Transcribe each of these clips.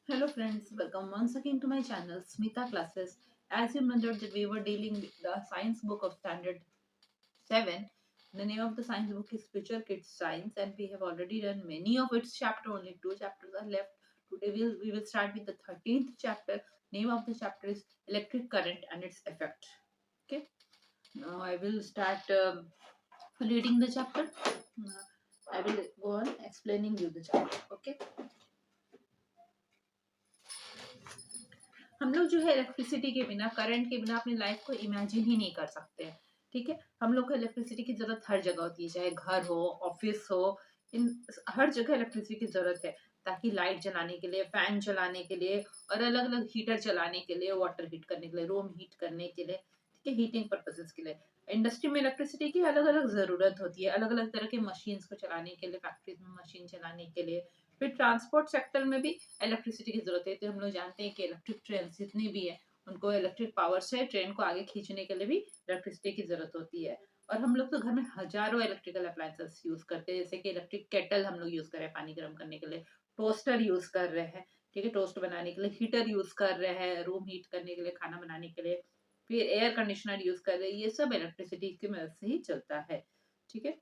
Hello friends, welcome once again to my channel Smita Classes. As you remember that we were dealing with the science book of standard 7. The name of the science book is Future Kids Science and we have already done many of its chapter, only 2 chapters are left. Today we will start with the 13th chapter. Name of the chapter is Electric Current and its Effect. Okay, now I will start reading the chapter. I will go on explaining you the chapter. Okay. हम लोग जो है electricity के बिना, current के बिना अपनी life को इमेजिन ही नहीं कर सकते हैं। ठीक है, हम लोग को इलेक्ट्रिसिटी की जरूरत हर जगह होती है, चाहे घर हो, ऑफिस हो, इन हर जगह इलेक्ट्रिसिटी की जरूरत है, ताकि लाइट जलाने के लिए, फैन चलाने के लिए और अलग अलग हीटर चलाने के लिए, वाटर हीट करने के लिए, रूम हीट करने के लिए, ठीक है, हीटिंग पर्पसेस के लिए। इंडस्ट्री में इलेक्ट्रिसिटी की अलग अलग जरूरत होती है, अलग अलग तरह के मशीन को चलाने के लिए, फैक्ट्रीज में मशीन चलाने के लिए। फिर ट्रांसपोर्ट सेक्टर में भी इलेक्ट्रिसिटी की जरूरत है। तो हम लोग जानते हैं कि इलेक्ट्रिक ट्रेन जितनी भी है, उनको इलेक्ट्रिक पावर से ट्रेन को आगे खींचने के लिए भी इलेक्ट्रिसिटी की जरूरत होती है। और हम लोग तो घर में हजारों इलेक्ट्रिकल अप्लायंसेस यूज करते हैं, जैसे कि इलेक्ट्रिक केटल हम लोग यूज कर रहे हैं पानी गर्म करने के लिए, टोस्टर यूज कर रहे हैं, ठीक है, टोस्ट बनाने के लिए, हीटर यूज कर रहे हैं रूम हीट करने के लिए, खाना बनाने के लिए, फिर एयर कंडीशनर यूज कर रहे हैं। ये सब इलेक्ट्रिसिटी की मदद से ही चलता है। ठीक है,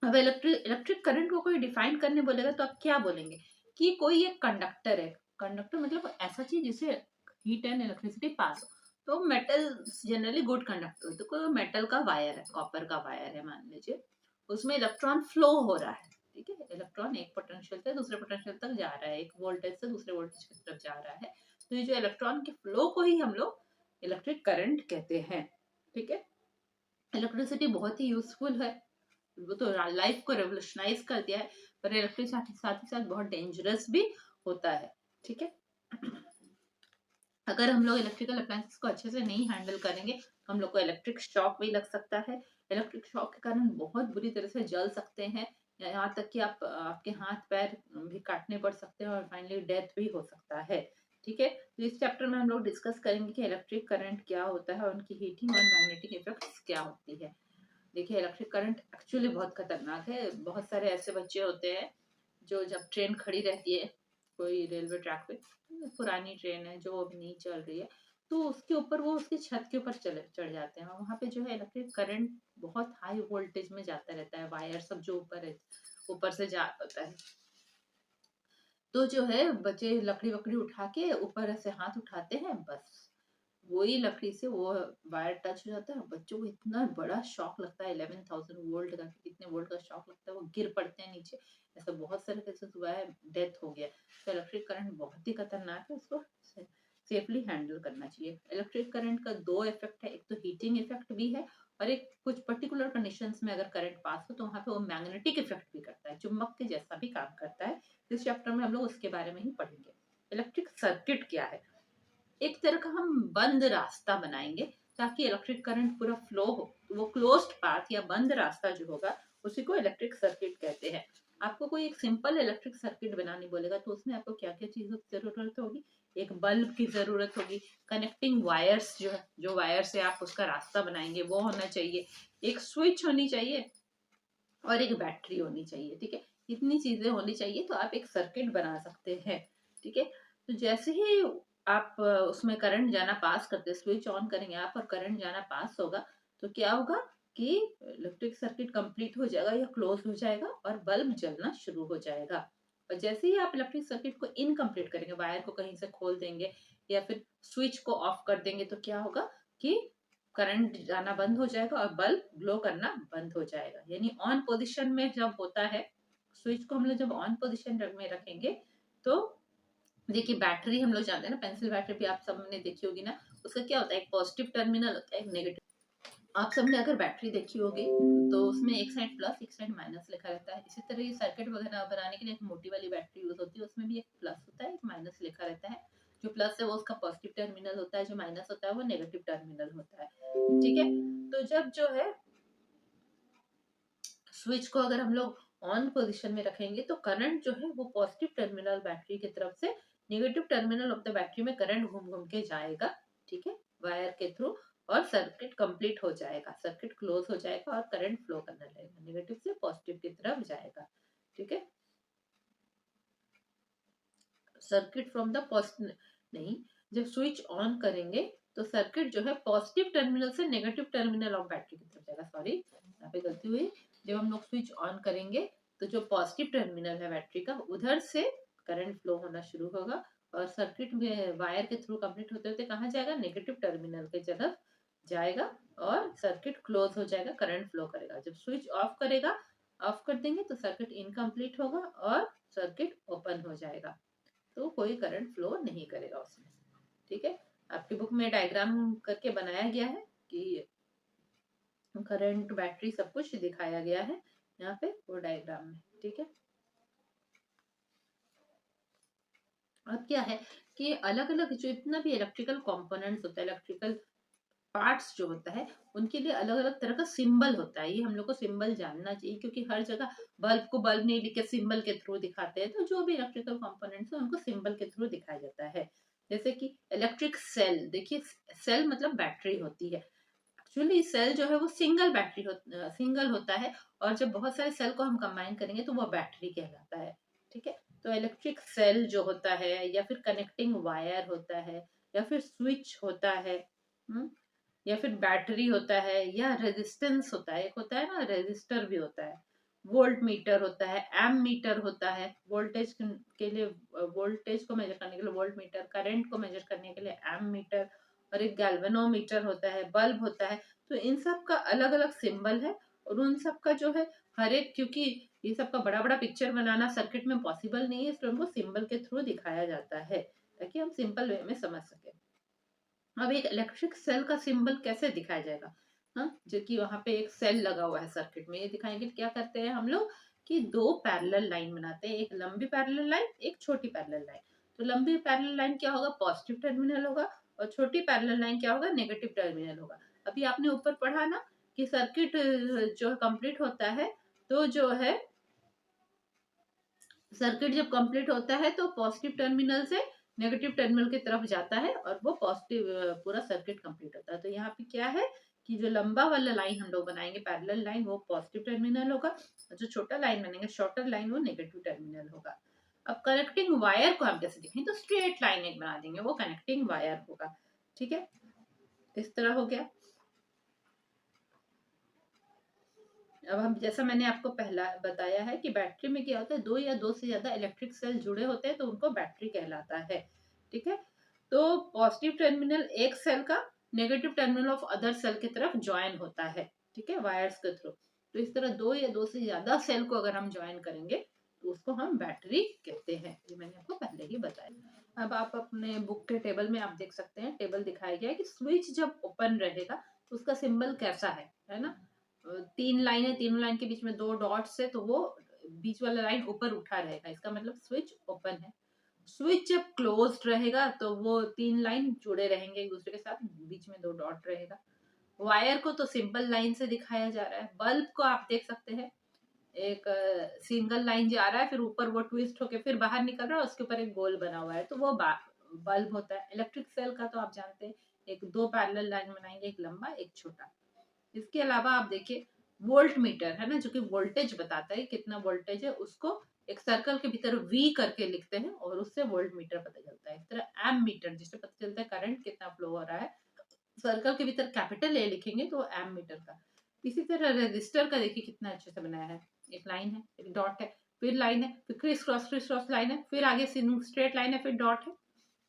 अब इलेक्ट्रिक इलेक्ट्रिक करंट को कोई डिफाइन करने बोलेगा तो आप क्या बोलेंगे कि कोई एक कंडक्टर है। कंडक्टर मतलब ऐसा चीज जिसे हीट एंड इलेक्ट्रिसिटी पास हो। तो मेटल जनरली गुड कंडक्टर है, तो कोई मेटल का वायर है, कॉपर का वायर है मान लीजिए, उसमें इलेक्ट्रॉन फ्लो हो रहा है। ठीक है, इलेक्ट्रॉन एक पोटेंशियल से दूसरे पोटेंशियल तक जा रहा है, एक वोल्टेज से दूसरे वोल्टेज की तरफ जा रहा है। तो ये जो इलेक्ट्रॉन के फ्लो को ही हम लोग इलेक्ट्रिक करंट कहते हैं। ठीक है, इलेक्ट्रिसिटी बहुत ही यूजफुल है, वो तो लाइफ को रेवोल्यूशनाइज कर दिया है, पर इलेक्ट्रिक साथ ही साथ बहुत डेंजरस भी होता है। ठीक है, अगर हम लोग इलेक्ट्रिकल अप्लायंसेस को अच्छे से नहीं हैंडल करेंगे तो हम लोग को इलेक्ट्रिक शॉक भी लग सकता है। इलेक्ट्रिक शॉक के कारण बहुत बुरी तरह से जल सकते हैं, यहाँ तक कि आपके हाथ पैर भी काटने पड़ सकते हैं और फाइनली डेथ भी हो सकता है। ठीक है, तो इस चैप्टर में हम लोग डिस्कस करेंगे कि इलेक्ट्रिक करंट क्या होता है और उनकी हीटिंग और मैग्नेटिक इफेक्ट्स क्या होती है। देखिए, इलेक्ट्रिक करंट एक्चुअली बहुत खतरनाक है। बहुत सारे ऐसे बच्चे होते हैं जो जब ट्रेन खड़ी रहती है कोई रेलवे ट्रैक पे, पुरानी ट्रेन है जो अभी नहीं चल रही है, तो उसके ऊपर वो उसकी छत के ऊपर चले चढ़ जाते हैं, वहां पे जो है इलेक्ट्रिक करंट बहुत हाई वोल्टेज में जाता रहता है, वायर सब जो ऊपर है, ऊपर से जा होता है। तो जो है बच्चे लकड़ी वकड़ी उठा के ऊपर से हाथ उठाते हैं, बस वही लकड़ी से वो वायर टच हो जाता है, बच्चों को इतना बड़ा शॉक लगता है, 11,000 वोल्ट का, कितने वोल्ट का शॉक लगता है, वो गिर पड़ते हैं नीचे। ऐसा बहुत सारे केसेस हुआ है, डेथ हो गया। तो इलेक्ट्रिक करंट बहुत ही खतरनाक है, उसको सेफली हैंडल करना चाहिए। इलेक्ट्रिक करंट का दो इफेक्ट है, एक तो हीटिंग इफेक्ट भी है, और एक कुछ पर्टिकुलर कंडीशंस में अगर करंट पास हो तो वहां पे वो मैग्नेटिक इफेक्ट भी करता है, चुंबक के जैसा भी काम करता है। इस चैप्टर में हम लोग उसके बारे में ही पढ़ेंगे। इलेक्ट्रिक सर्किट क्या है, एक तरह का हम बंद रास्ता बनाएंगे ताकि इलेक्ट्रिक करंट पूरा फ्लो हो। तो वो क्लोज्ड पाथ या बंद रास्ता जो होगा उसी को इलेक्ट्रिक सर्किट कहते हैं। आपको कोई एक सिंपल इलेक्ट्रिक सर्किट बनानी बोलेगा तो उसमें आपको क्या क्या चीजों की जरूरत होगी, एक बल्ब की जरूरत होगी, कनेक्टिंग वायर्स जो है, जो वायर से आप उसका रास्ता बनाएंगे वो होना चाहिए, एक स्विच होनी चाहिए और एक बैटरी होनी चाहिए। ठीक है, इतनी चीजें होनी चाहिए तो आप एक सर्किट बना सकते हैं। ठीक है, तो जैसे ही आप उसमें करंट जाना पास करते, स्विच ऑन करेंगे आप और करंट जाना पास होगा, तो क्या होगा कि इलेक्ट्रिक सर्किट कंप्लीट हो जाएगा या क्लोज हो जाएगा और बल्ब जलना शुरू हो जाएगा। और जैसे ही आप इलेक्ट्रिक सर्किट को इनकम्प्लीट करेंगे, वायर को कहीं से खोल देंगे या फिर स्विच को ऑफ कर देंगे, तो क्या होगा कि करंट जाना बंद हो जाएगा और बल्ब ग्लो करना बंद हो जाएगा। यानी ऑन पोजीशन में जब होता है, स्विच को हम लोग जब ऑन पोजीशन में रखेंगे तो देखिए, बैटरी हम लोग जानते हैं ना, पेंसिल बैटरी भी आप सबने देखी होगी ना, उसका क्या होता है, एक पॉजिटिव टर्मिनल होता है, एक नेगेटिव। आप सबने अगर बैटरी देखी होगी तो उसमें एक साइड प्लस एक साइड माइनस लिखा रहता है। इसी तरह ये सर्किट वगैरह बनाने के लिए एक मोटी वाली बैटरी यूज होती है, उसमें भी एक प्लस होता है एक माइनस लिखा रहता है। जो प्लस है वो उसका पॉजिटिव टर्मिनल होता है, जो माइनस होता है वो नेगेटिव टर्मिनल होता है। ठीक है, तो जब जो है स्विच को अगर हम लोग ऑन पोजीशन में रखेंगे तो करंट जो है वो पॉजिटिव टर्मिनल बैटरी की तरफ से negative terminal of the battery में करंट घूम घूम के जाएगा। ठीक है, वायर के थ्रू, और सर्किट कंप्लीट हो जाएगा, सर्किट क्लोज हो जाएगा और करंट फ्लो करने लगेगा, नेगेटिव से पॉजिटिव की तरफ जाएगा। ठीक है, सर्किट फ्रॉम द पॉजिटिव, नहीं, जब स्विच ऑन करेंगे तो सर्किट जो है पॉजिटिव टर्मिनल से नेगेटिव टर्मिनल ऑफ बैटरी की तरफ जाएगा। सॉरी, यहाँ पे गलती हुई। जब हम लोग स्विच ऑन करेंगे तो जो पॉजिटिव टर्मिनल है बैटरी का, उधर से करंट फ्लो होना शुरू होगा और सर्किट में वायर के थ्रू कंप्लीट होते होते कहाँ जाएगा, नेगेटिव टर्मिनल के तरफ जाएगा और सर्किट क्लोज हो जाएगा, करंट फ्लो करेगा। जब स्विच ऑफ करेगा, ऑफ कर देंगे तो सर्किट इनकम्प्लीट होगा और सर्किट ओपन हो जाएगा, तो कोई करंट फ्लो नहीं करेगा उसमें। ठीक है, आपकी बुक में डायग्राम करके बनाया गया है कि करंट, बैटरी सब कुछ दिखाया गया है यहाँ पे वो डायग्राम में। ठीक है, अब क्या है कि अलग अलग जो इतना भी इलेक्ट्रिकल कंपोनेंट्स होता है, इलेक्ट्रिकल पार्ट्स जो होता है, उनके लिए अलग अलग तरह का सिंबल होता है। ये हम लोग को सिंबल जानना चाहिए, क्योंकि हर जगह बल्ब को बल्ब नहीं लिख के सिंबल के थ्रू दिखाते हैं। तो जो भी इलेक्ट्रिकल कंपोनेंट्स है उनको सिंबल के थ्रू दिखाया जाता है। जैसे कि इलेक्ट्रिक सेल, देखिए सेल मतलब बैटरी होती है। एक्चुअली सेल जो है वो सिंगल होता है, और जब बहुत सारे सेल को हम कंबाइन करेंगे तो वो बैटरी कहलाता है। ठीक है, तो इलेक्ट्रिक सेल जो होता है, या फिर कनेक्टिंग वायर होता है, या फिर स्विच होता है, या फिर बैटरी होता है, या रेजिस्टेंस होता है। एक होता है ना रेजिस्टर भी होता है, वोल्ट मीटर होता है, एम मीटर होता है, वोल्टेज के लिए, वोल्टेज को मेजर करने के लिए वोल्ट मीटर, करंट को मेजर करने के लिए एम मीटर, और एक गैल्वेनोमीटर होता है, बल्ब होता है। तो इन सब का अलग अलग सिंबल है, और उन सब का जो है हर एक, क्योंकि ये सब का बड़ा बड़ा पिक्चर बनाना सर्किट में पॉसिबल नहीं है, इसलिए उनको सिंबल के थ्रू दिखाया जाता है ताकि हम सिंपल वे में समझ सके। अब एक इलेक्ट्रिक सेल का सिंबल कैसे दिखाया जाएगा, हाँ, जो कि वहां पे एक सेल लगा हुआ है सर्किट में, ये दिखाएंगे क्या करते हैं हम लोग कि दो पैरेलल लाइन बनाते हैं, एक लंबी पैरेलल लाइन, एक छोटी पैरेलल लाइन। तो लंबी पैरेलल लाइन क्या होगा, पॉजिटिव टर्मिनल होगा, और छोटी पैरेलल लाइन क्या होगा, नेगेटिव टर्मिनल होगा। अभी आपने ऊपर पढ़ा ना कि सर्किट जो कंप्लीट होता है, तो जो है सर्किट जब कंप्लीट होता है तो पॉजिटिव टर्मिनल से नेगेटिव टर्मिनल की तरफ जाता है और वो पॉजिटिव पूरा सर्किट कंप्लीट होता है। तो यहाँ पे क्या है कि जो लंबा वाला लाइन हम लोग बनाएंगे पैरेलल लाइन, वो पॉजिटिव टर्मिनल होगा, और जो छोटा लाइन बनेंगे शॉर्टर लाइन, वो नेगेटिव टर्मिनल होगा। अब कनेक्टिंग वायर को हम कैसे देखें, तो स्ट्रेट लाइन एक बना देंगे, वो कनेक्टिंग वायर होगा। ठीक है, इस तरह हो गया। अब हम, जैसा मैंने आपको पहला बताया है कि बैटरी में क्या होता है, दो या दो से ज्यादा इलेक्ट्रिक सेल जुड़े होते हैं तो उनको बैटरी कहलाता है। ठीक है, तो पॉजिटिव टर्मिनल एक सेल का negative terminal of other cell की तरफ ज्वाइन होता है। ठीक है, वायर्स के थ्रू। तो इस तरह दो या दो से ज्यादा सेल को अगर हम ज्वाइन करेंगे तो उसको हम बैटरी कहते हैं। ये मैंने आपको पहले ही बताया। अब आप अपने बुक के टेबल में आप देख सकते हैं, टेबल दिखाया गया है कि स्विच जब ओपन रहेगा तो उसका सिंबल कैसा है ना। तीन लाइन है, तीनों लाइन के बीच में दो डॉट्स है, तो वो बीच वाला लाइन ऊपर उठा रहेगा, इसका मतलब स्विच ओपन है। स्विच जब क्लोज्ड रहेगा तो वो तीन लाइन जुड़े रहेंगे एक दूसरे के साथ, बीच में दो डॉट रहेगा। वायर को तो सिंपल लाइन से दिखाया जा रहा है। बल्ब को आप देख सकते हैं, एक सिंगल लाइन जा रहा है, फिर ऊपर वो ट्विस्ट होके फिर बाहर निकल रहा है, उसके ऊपर एक गोल बना हुआ है, तो वो बल्ब होता है। इलेक्ट्रिक सेल का तो आप जानते हैं, एक दो पैरेलल लाइन बनाएंगे, एक लंबा एक छोटा। इसके अलावा आप देखिए वोल्ट मीटर है ना, जो कि वोल्टेज बताता है कितना वोल्टेज है, उसको एक सर्कल के भीतर वी करके लिखते हैं और उससे वोल्ट मीटर पता चलता है। इस तरह एम मीटर, जिससे पता चलता है करंट कितना फ्लो हो रहा है, सर्कल के भीतर कैपिटल ए लिखेंगे तो एम मीटर का। इसी तरह रजिस्टर का देखिए कितना अच्छे से बनाया है, एक लाइन है, एक डॉट है, फिर लाइन है, फिर क्रिस क्रॉस लाइन है, फिर आगे स्ट्रेट लाइन है, फिर डॉट है,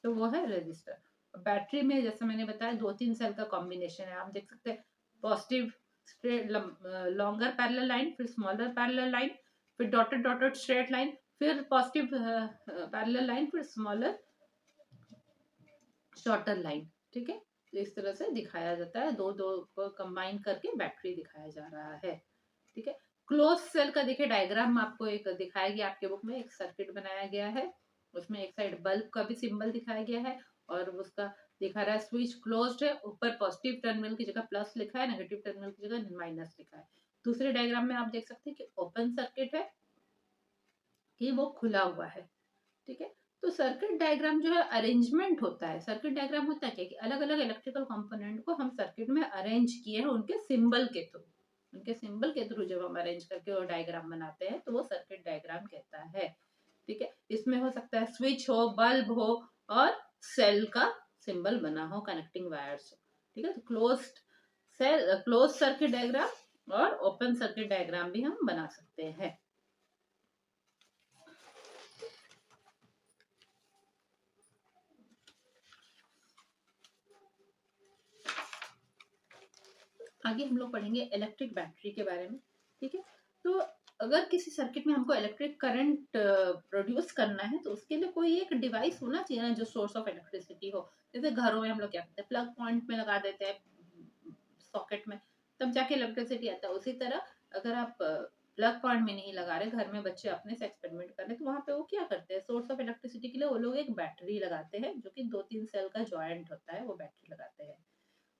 तो वो है रजिस्टर। बैटरी में जैसे मैंने बताया दो तीन सेल का कॉम्बिनेशन है, आप देख सकते हैं positive straight longer parallel line, फिर स्मॉलर पैरेलल लाइन, फिर डॉटेड डॉटेड स्ट्रेट लाइन, फिर पॉजिटिव पैरेलल लाइन, फिर स्मॉलर शॉर्टर लाइन। ठीक है, तो इस तरह से दिखाया जाता है, दो दो को कंबाइन करके बैटरी दिखाया जा रहा है। ठीक है, क्लोज सेल का देखिए डायग्राम आपको एक दिखाया गया आपके बुक में, एक सर्किट बनाया गया है, उसमें एक साइड बल्ब का भी सिंबल दिखाया गया है, और उसका दिखा रहा है स्विच क्लोज्ड है, ऊपर पॉजिटिव टर्मिनल की जगह प्लस लिखा है, नेगेटिव टर्मिनल की जगह माइनस लिखा है। दूसरे डायग्राम में आप देख सकते हैं कि ओपन सर्किट है, कि वो खुला हुआ है। ठीक है, तो सर्किट डायग्राम जो है अरेंजमेंट होता है। सर्किट डायग्राम होता है क्या कि अलग अलग इलेक्ट्रिकल कंपोनेंट को हम सर्किट में अरेंज किए हैं उनके सिंबल के थ्रू, उनके सिंबल के थ्रू जब हम अरेंज करके वो डायग्राम बनाते हैं तो वो सर्किट डायग्राम कहता है। ठीक है, इसमें हो सकता है स्विच हो, बल्ब हो और सेल का सिंबल बना हो, कनेक्टिंग वायर्स हो। ठीक है, तो क्लोज सर्किट डायग्राम और ओपन सर्किट डायग्राम भी हम बना सकते हैं। आगे हम लोग पढ़ेंगे इलेक्ट्रिक बैटरी के बारे में। ठीक है, तो अगर किसी सर्किट में हमको इलेक्ट्रिक करंट प्रोड्यूस करना है तो उसके लिए कोई एक डिवाइस होना चाहिए ना, जो सोर्स ऑफ इलेक्ट्रिसिटी हो। जैसे घरों में हम लोग क्या करते हैं, प्लग पॉइंट में लगा देते हैं सॉकेट में, तब जाके इलेक्ट्रिसिटी आता है। उसी तरह अगर आप प्लग पॉइंट में नहीं लगा रहे, घर में बच्चे अपने से एक्सपेरिमेंट कर रहे, तो वहां पे वो क्या करते हैं, सोर्स ऑफ इलेक्ट्रिसिटी के लिए वो लोग एक बैटरी लगाते हैं, जो कि 2-3 सेल का जॉइंट होता है, वो बैटरी लगाते हैं।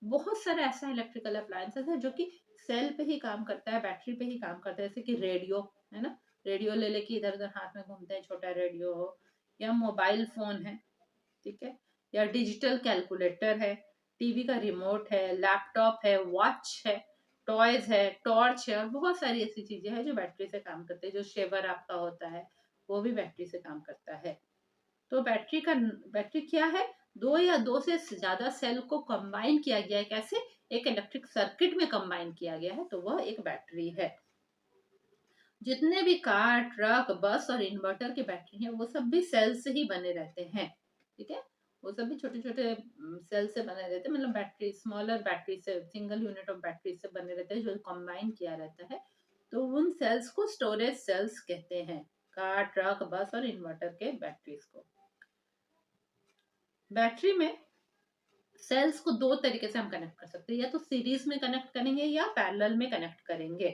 बहुत सारा ऐसा इलेक्ट्रिकल अप्लायंसेस है जो कि सेल पे ही काम करता है, बैटरी पे ही काम करता है। जैसे कि रेडियो है ना, रेडियो ले लेके इधर उधर हाथ में घूमते हैं, छोटा रेडियो हो, या मोबाइल फोन है, ठीक है, या डिजिटल कैलकुलेटर है, टीवी का रिमोट है, लैपटॉप है, वॉच है, टॉयज है, टॉर्च है, और बहुत सारी ऐसी चीजें हैं जो बैटरी से काम करते हैं। जो शेवर आपका होता है वो भी बैटरी से काम करता है। तो बैटरी क्या है, दो या दो से ज्यादा सेल को कंबाइन किया गया है। कैसे, एक इलेक्ट्रिक सर्किट में कंबाइन किया गया है, तो वह एक बैटरी है। जितने भी कार, ट्रक, बस और इन्वर्टर के बैटरी हैं, वो सब भी सेल से ही बने रहते हैं। ठीक है, वो सब भी छोटे छोटे सेल से बने रहते हैं, मतलब बैटरी, स्मॉलर बैटरी से, सिंगल यूनिट ऑफ बैटरी से बने रहते हैं, जो कंबाइन किया रहता है। तो उन सेल्स को स्टोरेज सेल्स कहते हैं, कार, ट्रक, बस और इन्वर्टर के बैटरीज को। बैटरी में सेल्स को दो तरीके से हम कनेक्ट कर सकते हैं, या तो सीरीज में कनेक्ट करेंगे या पैरेलल में कनेक्ट करेंगे।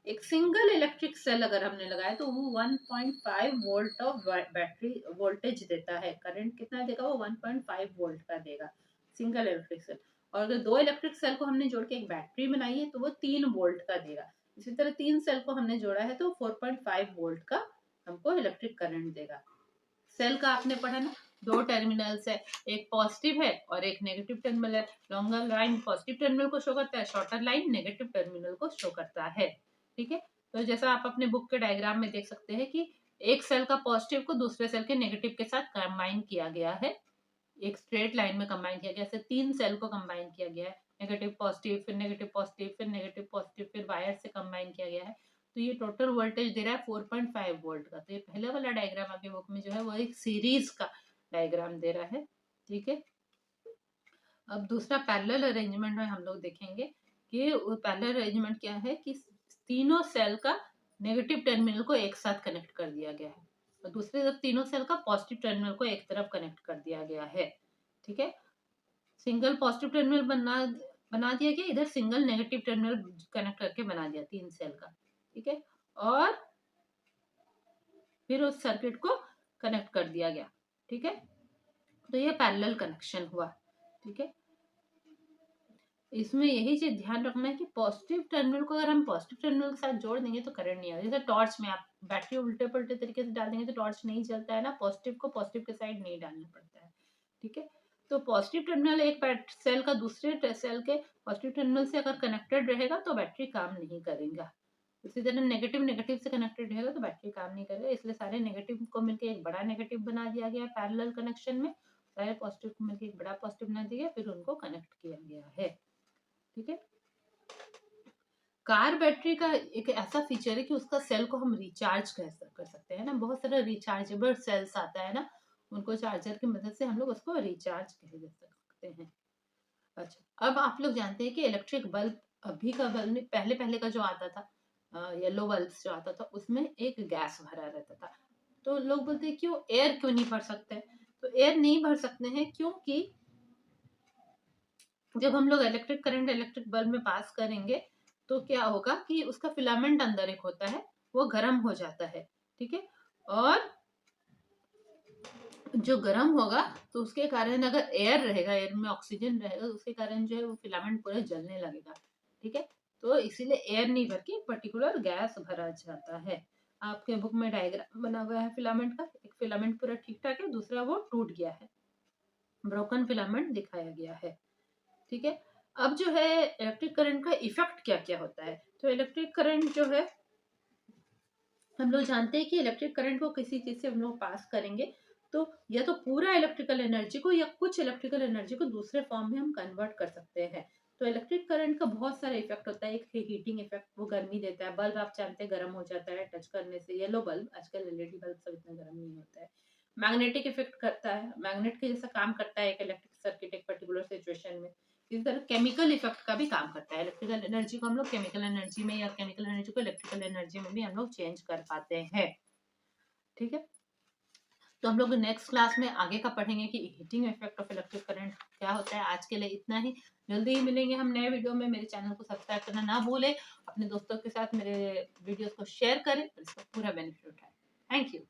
एक सिंगल इलेक्ट्रिक सेल अगर हमने लगाया तो वो 1.5 वोल्ट ऑफ बैटरी वोल्टेज देता है। करंट कितना देगा, वो 1.5 वोल्ट का देगा, सिंगल इलेक्ट्रिक सेल। और अगर दो इलेक्ट्रिक सेल को हमने जोड़ के एक बैटरी बनाई है तो वो 3 वोल्ट का देगा। इसी तरह 3 सेल को हमने जोड़ा है तो 4.5 वोल्ट का हमको इलेक्ट्रिक करंट देगा। सेल का आपने पढ़ा ना, दो टर्मिनल्स है, एक पॉजिटिव है और एक नेगेटिव टर्मिनल है। लॉन्गर लाइन पॉजिटिव टर्मिनल को शो करता है, शॉर्टर लाइन नेगेटिव टर्मिनल को शो करता है। ठीक है, तो जैसा आप अपने बुक के डायग्राम में देख सकते हैं कि एक सेल का पॉजिटिव को दूसरे सेल के नेगेटिव के साथ कंबाइन किया गया है, एक स्ट्रेट लाइन में कंबाइन किया गया। ऐसे 3 सेल को कंबाइन किया गया है, नेगेटिव पॉजिटिव, फिर नेगेटिव पॉजिटिव, फिर नेगेटिव पॉजिटिव, फिर वायर से कंबाइन किया गया है। तो ये टोटल वोल्टेज दे रहा है 4.5 वोल्ट का। तो ये पहले वाला डायग्राम आपके बुक में जो है वो एक सीरीज का डायग्राम दे रहा है। ठीक है, अब दूसरा पैरेलल अरेंजमेंट में हम लोग देखेंगे कि पैरेलल अरेंजमेंट क्या है, कि तीनों सेल का नेगेटिव टर्मिनल को एक साथ कनेक्ट कर दिया गया है और दूसरी तरफ तीनों सेल का पॉजिटिव टर्मिनल को एक तरफ कनेक्ट कर दिया गया है। ठीक है, सिंगल पॉजिटिव टर्मिनल बना दिया गया, इधर सिंगल नेगेटिव टर्मिनल कनेक्ट करके बना दिया 3 सेल का। ठीक है, और फिर उस सर्किट को कनेक्ट कर दिया गया। ठीक है, तो ये पैरेलल कनेक्शन हुआ। ठीक है, इसमें यही चीज ध्यान रखना है कि पॉजिटिव टर्मिनल को अगर हम पॉजिटिव टर्मिनल के साथ जोड़ देंगे तो करंट नहीं आएगा। जैसे टॉर्च में आप बैटरी उल्टे पलटे तरीके से डाल देंगे तो टॉर्च नहीं चलता है ना, पॉजिटिव को पॉजिटिव के साइड नहीं डालना पड़ता है। ठीक है, तो पॉजिटिव टर्मिनल एक सेल का दूसरे सेल के पॉजिटिव टर्मिनल से अगर कनेक्टेड रहेगा तो बैटरी काम नहीं करेगा। इसी तरह नेगेटिव नेगेटिव से कनेक्टेड रहेगा तो बैटरी काम नहीं करेगा। इसलिए सारे नेगेटिव को मिलकर एक बड़ा नेगेटिव बना दिया गया पैरेलल कनेक्शन में, सारे पॉजिटिव को मिलकर एक बड़ा पॉजिटिव बना दिया गया, फिर उनको कनेक्ट किया गया है। ठीक है, कार बैटरी का एक ऐसा फीचर है कि उसका सेल को हम रिचार्ज कर सकते हैं ना। बहुत सारा रिचार्जेबल सेल्स आता है ना, उनको चार्जर की मदद से हम लोग उसको रिचार्ज कर सकते हैं। अच्छा, अब आप लोग जानते हैं कि इलेक्ट्रिक बल्ब, अभी का बल्ब में पहले पहले का जो आता था, येलो बल्ब जो आता था, उसमें एक गैस भरा रहता था। तो लोग बोलते हैं क्यों एयर क्यों नहीं भर सकते, तो एयर नहीं भर सकते हैं क्योंकि जब हम लोग इलेक्ट्रिक करंट इलेक्ट्रिक बल्ब में पास करेंगे तो क्या होगा कि उसका फिलामेंट अंदर एक होता है, वो गर्म हो जाता है। ठीक है, और जो गर्म होगा तो उसके कारण अगर एयर रहेगा, एयर में ऑक्सीजन रहेगा, तो उसके कारण जो है वो फिलामेंट पूरा जलने लगेगा। ठीक है, तो इसीलिए एयर नहीं भर के पर्टिकुलर गैस भरा जाता है। आपके बुक में डायग्राम बना हुआ है फिलामेंट का, एक फिलामेंट पूरा ठीक ठाक है, दूसरा वो टूट गया है, ब्रोकन फिलामेंट दिखाया गया है। ठीक है, अब जो है इलेक्ट्रिक करंट का इफेक्ट क्या क्या होता है, तो इलेक्ट्रिक करंट जो है हम लोग जानते हैं कि इलेक्ट्रिक करंट को किसी चीज से हम लोग पास करेंगे तो या तो पूरा इलेक्ट्रिकल एनर्जी को या कुछ इलेक्ट्रिकल एनर्जी को दूसरे फॉर्म में हम कन्वर्ट कर सकते हैं। तो इलेक्ट्रिक करंट का बहुत सारा इफेक्ट होता है। एक हीटिंग इफेक्ट, वो गर्मी देता है। बल्ब आप जानते हैं गर्म हो जाता है टच करने से। येलो बल्ब, आजकल एलईडी बल्ब सब इतना गर्म नहीं होता है। मैग्नेटिक इफेक्ट करता है, मैग्नेट के जैसा काम करता है एक इलेक्ट्रिक सर्किट एक पर्टिकुलर सिचुएशन में। इस तरह केमिकल इफेक्ट का भी काम करता है। इलेक्ट्रिकल एनर्जी को हम लोग केमिकल एनर्जी में या केमिकल एनर्जी को इलेक्ट्रिकल एनर्जी में भी हम लोग चेंज कर पाते हैं। ठीक है, तो हम लोग नेक्स्ट क्लास में आगे का पढ़ेंगे कि heating effect of electric current क्या होता है। आज के लिए इतना ही। जल्दी ही मिलेंगे हम नए वीडियो में। मेरे चैनल को सब्सक्राइब करना ना भूलें। अपने दोस्तों के साथ मेरे वीडियोस को शेयर करें और इसका पूरा बेनिफिट उठाएं। Thank you.